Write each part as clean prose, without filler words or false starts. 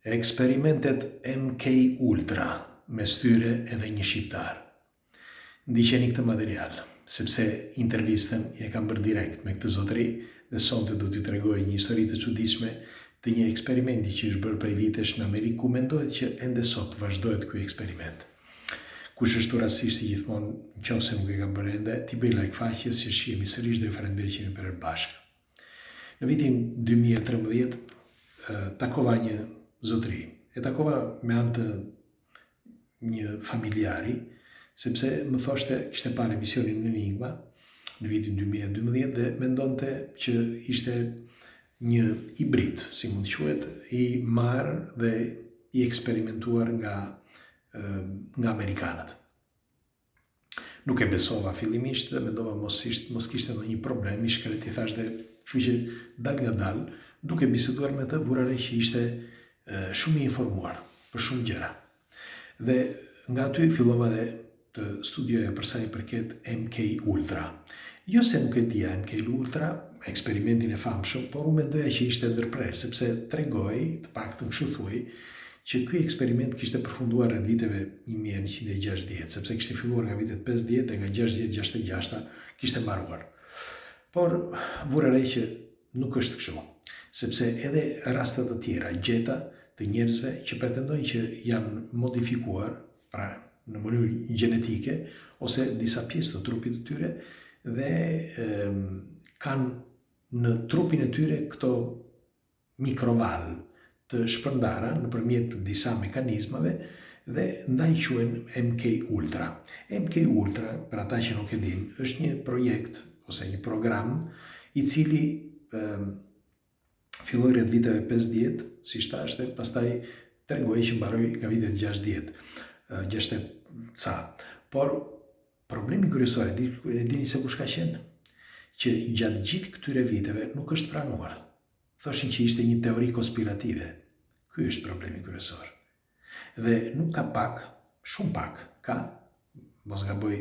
Eksperimentet MK Ultra me styre edhe një shqiptar. Ndiqeni këtë material, sepse intervistën e kam bërë direkt me këtë zotëri dhe sonte do t'ju tregoj një histori të çuditshme të një eksperimenti që është bërë prej vitesh në Amerikë, ku mendohet që ende sot vazhdohet ky eksperiment. Kush është rastësisht gjithmonë, nëse nuk e ka bërë ende, t'i bëj like faqes që shihemi sërish dhe ju falenderoj që jemi përbashkë. Në vitin 2013 takova një zotëri. E takova me anë të një familjari, sepse më thoshte kishte parë emisionin në Enigma në vitin 2012 dhe mendonte që ishte një hibrid, si mund të quhet, i marrë dhe i eksperimentuar nga amerikanët. Nuk e besova fillimisht dhe mendova mos kishte ndonjë problem, i shkret i thash dhe kështu që dal nga dal, duke biseduar me të, vura re që ishte shumë i informuar për shumë gjëra. Dhe nga aty fillova dhe të studioja për sa i përket MK Ultra. Jo se nuk e dija MK Ultra, eksperimentin e famshëm, por unë mendoja që ishte ndërprer, sepse tregoi, të paktën kështu thuaj, që ky eksperiment kishte përfunduar rreth viteve 1960, sepse kishte filluar nga vitet 50 dhe nga 60-66 kishte mbaruar. Por vura re që nuk është kështu, sepse edhe rastet të tjera gjeta të njerëzve që pretendojnë që janë modifikuar, pra në mënyrë gjenetike, ose disa pjesë të trupit të tyre, dhe kanë në trupin e tyre këto mikrovalë të shpërndara nëpërmjet disa mekanizmave dhe ndaj quhen MK Ultra. MK Ultra, për ata që nuk e dinë, është një projekt ose një program i cili filloi rreth viteve 50, si thash, dhe pastaj tregoi që mbaroi nga vitet 60 ca. Por problemi kryesor, e dini se kush ka qenë? Që gjatë gjithë këtyre viteve nuk është pranuar. Thoshin që ishte një teori konspirative. Ky është problemi kryesor. Dhe nuk ka pak, shumë pak, ka, mos gaboj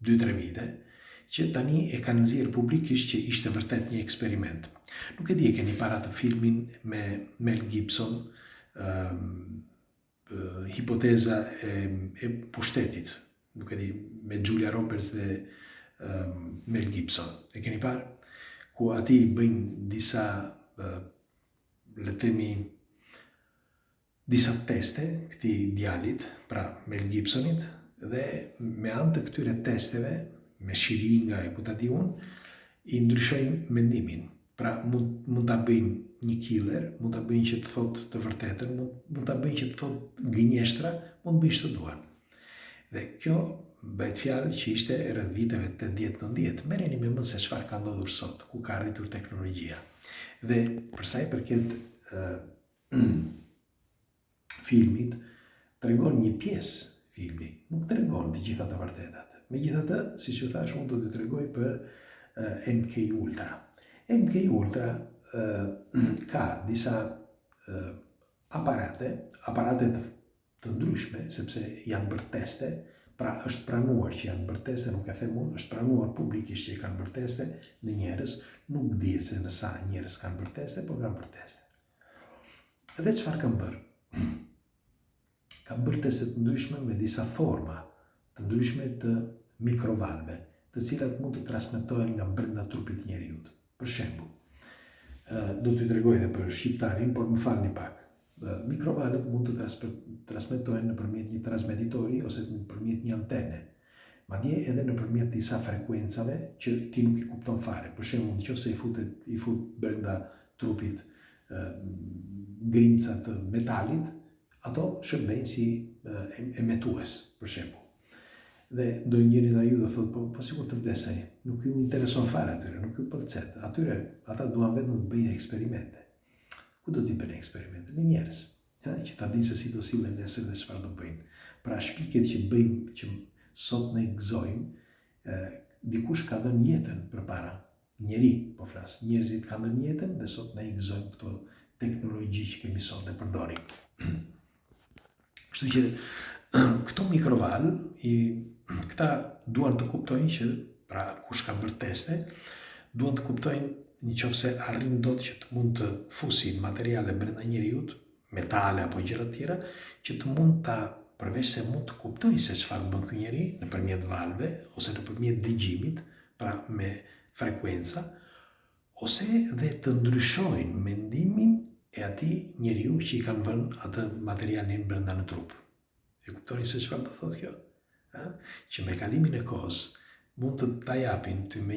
2-3 vite, që tani e kanë nxjerrë publikisht që ishte vërtet një eksperiment. Nuk e di, e keni para të filmin me Mel Gibson, hipoteza e pushtetit, nuk e di, me Julia Roberts dhe Mel Gibson. E keni parë? Ku ati bëjnë disa, le të themi, disa teste këtij djalit, pra Mel Gibsonit, dhe me anë të këtyre testeve, me shiringa e ku ta di unë, i ndryshojnë mendimin. Pra mund ta bëjnë një killer, mund ta bëjnë që të thotë të vërtetën, mund ta bëjnë që të thotë gënjeshtra, mund bëjnë ç'të duan. Dhe kjo bëhet fjalë që ishte rreth viteve 80-90. Merreni me mend se çfarë ka ndodhur sot, ku ka arritur teknologjia. Dhe për sa i përket filmit, tregon një pjesë filmi, nuk tregon të gjitha të vërtetat. Megjithatë, siç ju thash, unë do t'ju tregoj për MK Ultra. MK Ultra ka disa aparate të ndryshme, sepse janë bërë teste, pra është pranuar që janë bërë teste, nuk e them unë, është pranuar publikisht që i kanë bërë teste në njerëz, nuk dihet se në sa njerëz kanë bërë teste, por kanë bërë teste. Dhe çfarë kanë bërë? Kanë bërë teste të ndryshme me disa forma të ndryshme të mikrovalve, të cilat mund të transmetohen nga brenda trupit të njeriut. Për shembull, do t'ju tregoj edhe për shqiptarin, por më falni pak. Mikrovalët mund të transmetohen nëpërmjet një transmetitori ose nëpërmjet një antene, madje edhe nëpërmjet disa frekuencave që ti nuk i kupton fare. Për shembull, nëse i fut brenda trupit grimca të metalit, ato shërbejnë si emetues, për shembull. Dhe do njëri nga ju do thotë, po sikur të vdesej, nuk ju intereson fare atyre, nuk ju pëlqet. Atyre, ata duan vetëm të bëjnë eksperimente. Ku do t'i bëjnë eksperimente? Me njerëz, që ta dinë se si do sillen nesër dhe çfarë do bëjnë. Pra shpiket që bëjmë, që sot ne gëzojmë, dikush ka dhënë jetën përpara. Njeri, po flas, njerëzit kanë dhënë jetën dhe sot ne gëzojmë këto teknologji që kemi sot dhe përdorim. Kështu që këto mikroval, këta duan të kuptojnë që, pra kush ka bërë teste, duan të kuptojnë nëse arrin dot që të mund të fusin materiale brenda njeriut metale apo gjëra të tjera, që të mund ta përveç se mund të kuptoj se çfarë bën ky njeri nëpërmjet valve ose nëpërmjet dëgjimit, pra me frekuenca, ose dhe të ndryshojnë mendimin e atij njeriu që i kanë vënë atë materialin brenda në trup. E kuptoni se çfarë do thotë kjo? Që me kalimin e kohës mund të ta japin ty me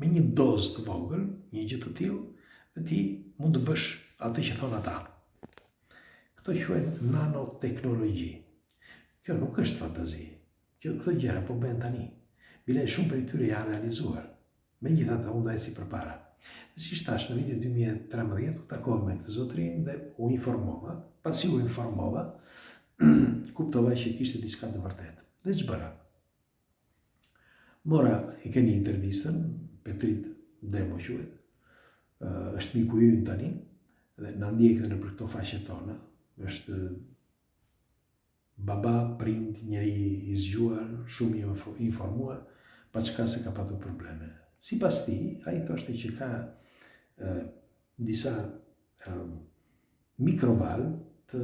një dozë të vogël, një gjë të tillë, dhe ti mund të bësh atë që thonë ata. Këto quhen nanoteknologji. Kjo nuk është fantazi. Këto gjëra po bëhen tani. Bile shumë prej tyre janë realizuar. Megjithatë, unë do eci përpara. Si thash, në vitin 2013 u takova me këtë zotrin dhe u informova. Pasi u informova, kuptova që kishte diçka të vërtetë. Dhe ç'bëra? Mora i keni intervistën, Petrit Demo quhet, është miku ynë tani, dhe na ndjek edhe nëpër këto faqet tona. Është baba, prind, njeri i zgjuar, shumë i informuar, pa çka se ka patur probleme. Sipas tij, ai thoshte që ka disa mikroval të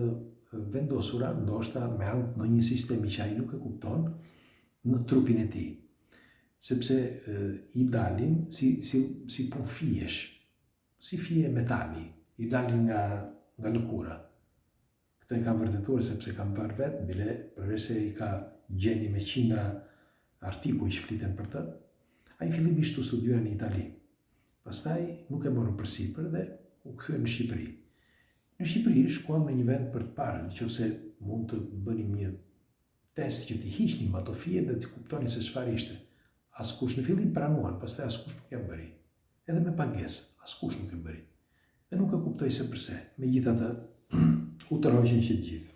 vendosura, ndoshta me anë të ndonjë sistemi që ai nuk e kupton, në trupin e tij. Sepse i dalin si pun fijesh, si fije metali, i dalin nga lëkura. Këtë e kam vërtetuar sepse kam parë vetë, bile përveç se i ka gjeni me qindra artikuj që fliten për të, ai fillimisht u studiua në Itali. Pastaj nuk e morën përsipër dhe u kthye në Shqipëri. Në Shqipëri shkuam në një vend për të parë, nëse mund të bënim një test që t'i hiqnim ato fije dhe të kuptonin se çfarë ishte. Askush në fillim pranuan, pastaj askush nuk e bëri. Edhe me pagesë, askush nuk e bëri. Dhe nuk e kuptoj se përse. Megjithatë, u tërhoqën që të gjithë.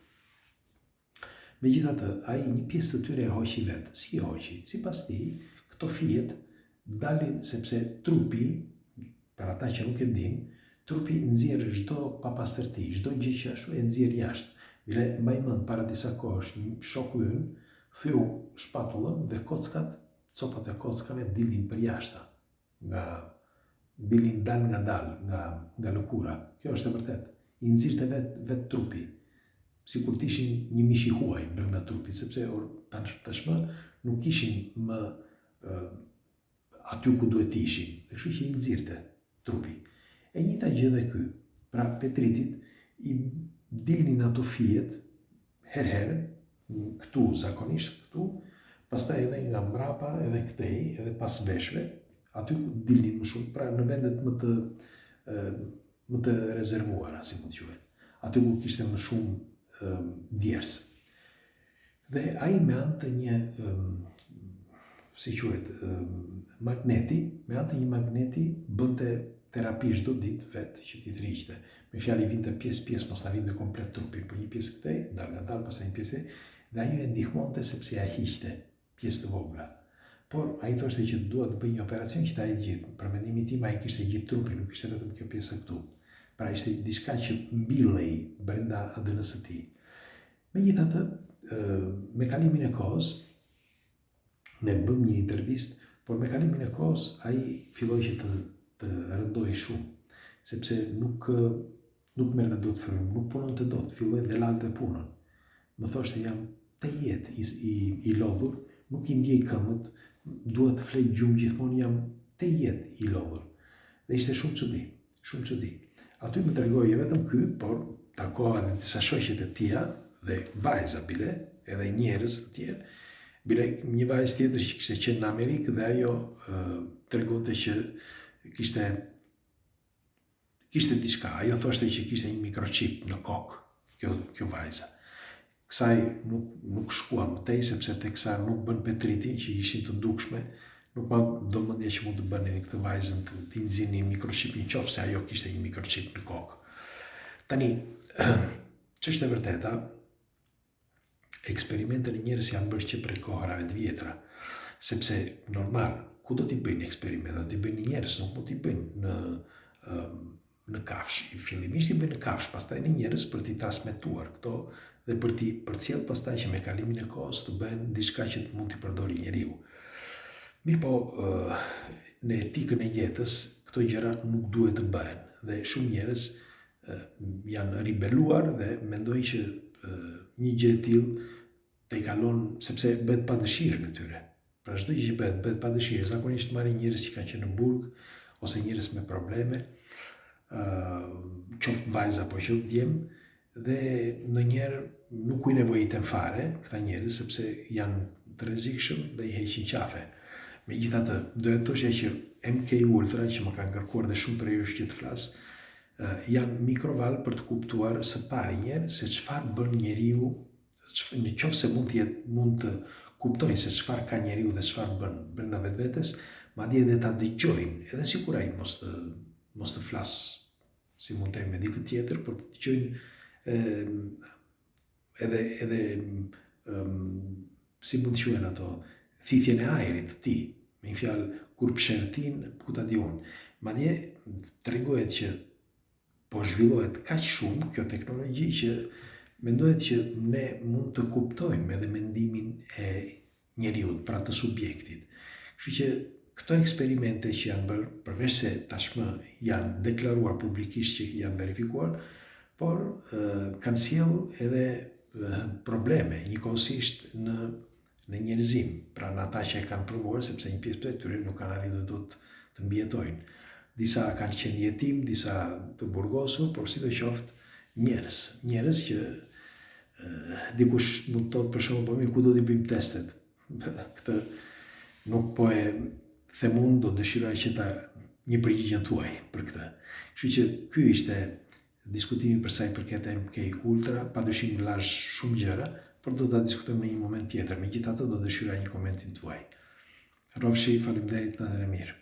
Megjithatë, ai një pjesë të tyre e hoqi vetë. Si e hoqi? Sipas tij, këto fijet dalin sepse trupi, për ata që nuk e din, trupi nxjerr çdo papastërti, çdo gjë që ashtu e nxjerr jashtë. Bile mbaj mend para disa kohësh, një shoku ynë thyu shpatullën dhe copat e kockave dilnin për jashtë, dilnin dal nga lëkura. Kjo është e vërtetë. I nxirrte vetë trupi, sikur të ishin një mish i huaj brenda trupit, sepse tashmë nuk ishin më aty ku duhet të ishin. Kështu që i nxirrte trupi. E njëjta gjë dhe ky. Pra Petritit i dilnin ato fijet herë, këtu zakonisht këtu, pastaj edhe nga mbrapa, edhe këtej, edhe pas veshve, aty ku dilnin më shumë, pra në vendet më të rezervuara, si mund të quhet. Aty ku kishte më shumë djers. Dhe ai me anë të një si quhet magneti, me anë të një magneti bënte terapi çdo ditë vetë që ti tërhiqte. Me fjalë i vinte pjesë, mos ta vinte komplet trupin, por një pjesë këtej, dal, pastaj një pjesë tjetër, dhe ajo e ndihmonte sepse ja hiqte pjesë të vogla. Por ai thoshte që duhet të bëj një operacion që ta e gjithë. Për mendimin tim ai kishte gjithë trupin, nuk ishte vetëm kjo pjesa këtu. Pra ishte diçka që mbillej brenda ADN-s së tij. Megjithatë, me kalimin e kohës, ne bëm një intervistë, por me kalimin e kohës ai filloi që të rëndoi shumë, sepse nuk merrte dot frymë, nuk punonte dot, filloi dhe lante punën. Më thoshte jam të jetë i lodhur, nuk i ndjej këmbët, duhet të flej gjumë gjithmonë, jam të jetë i lodhur. Dhe ishte shumë çudi. Aty më tregoi vetëm ky, por takova edhe disa shoqet e tia dhe vajza bile, edhe njerëz të tjerë. Bile një vajzë tjetër që kishte qenë në Amerikë dhe ajo tregonte që kishte diçka. Ajo thoshte që kishte një mikrochip në kokë, kjo vajza. Kësaj nuk shkuam më tej, sepse teksa nuk bën Petritin, që ishin të dukshme, nuk ma do mendja që mund të bënin këtë vajzën të nxinin mikrochipin, qofse ajo kishte një mikrochip në kokë. Tani, ç'është e vërteta, eksperimentet e njerëz janë bërë që prej kohërave të vjetra, sepse normal, ku do t'i bëjnë eksperimentet? Do t'i bëjnë njerëz, nuk mund t'i bëjnë në kafsh. Fillimisht i bëjnë në kafsh, pastaj në njerëz për t'i transmetuar këto dhe për t'i përcjell pastaj që me kalimin e kohës të bëhen diçka që mund t'i përdori njeriu. Mirë po, në etikën e jetës, këto gjëra nuk duhet të bëhen dhe shumë njerëz janë ribeluar dhe mendojnë që një gjë e tillë te I kalon sepse bëhet pa dëshirë në tyre. Pra çdo gjë që bëhet pa dëshirë, zakonisht marrin njerëz që kanë qenë në burg ose njerëz me probleme, qoftë vajza apo qoftë djem, dhe ndonjëherë nuk u nevojiten fare këta njerëz sepse janë të rrezikshëm dhe I heqin qafe. Megjithatë, doja të thoshja që MK Ultra, që më kanë kërkuar dhe shumë prej jush që të flas, janë mikrovalë për të kuptuar së pari njerë se çfarë bën njeriu, në qoftë se mund të kuptojnë se çfarë ka njeriu dhe çfarë bën brenda vetvetes, madje edhe ta dëgjojnë, edhe sikur ai mos të flas si mund të me dikë tjetër, por të dëgjojnë edhe si mund të quhen ato, thithjen e ajrit të tij, me një fjalë kur pshertin, ku ta di unë. Madje tregohet që po zhvillohet kaq shumë kjo teknologji që mendohet që ne mund të kuptojmë edhe mendimin e njeriut, pra të subjektit. Kështu që këto eksperimente që janë bërë, përveç se tashmë janë deklaruar publikisht që janë verifikuar, por kanë sjell edhe probleme njëkohësisht në njerëzim, pra në ata që e kanë provuar, sepse një pjesë prej tyre nuk kanë arritur dot të mbijetojnë. Disa kanë qenë jetim, disa të burgosur, por sidoqoftë njerëz që dikush mund të thotë për shembull, po mirë, ku do t'i bëjmë testet? Këtë nuk po e them unë, do dëshiroj që një përgjigjen tuaj për këtë. Kështu që ky ishte diskutimi për sa I përket MK Ultra, padyshim lash shumë gjëra, por do ta diskutojmë në një moment tjetër. Megjithatë do dëshiroj një komentin tuaj. Rrofshi, faleminderit, natën e mirë.